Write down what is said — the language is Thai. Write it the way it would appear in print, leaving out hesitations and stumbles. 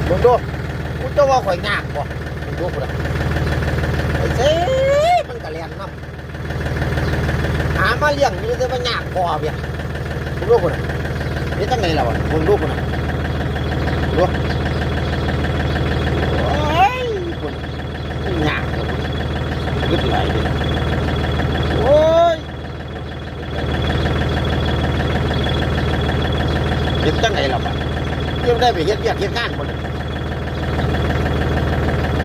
มึงดูกูจะว่าข่อยยากบ่มึงดูกูละไอ้เซ่มันกะเลียนน้ำหามาเลี้ยงนี่จะมายากพอเพียมึงดูกูละนี่ตั้งไงล่ะวะมึงดูกูละดูโอ้ยกูยากกึดไหลเลยโอ้ยเฮ็ดตั้งไงล่ะวะยังได้ไปเฮ็ดเวียกเฮ็ดงานหมด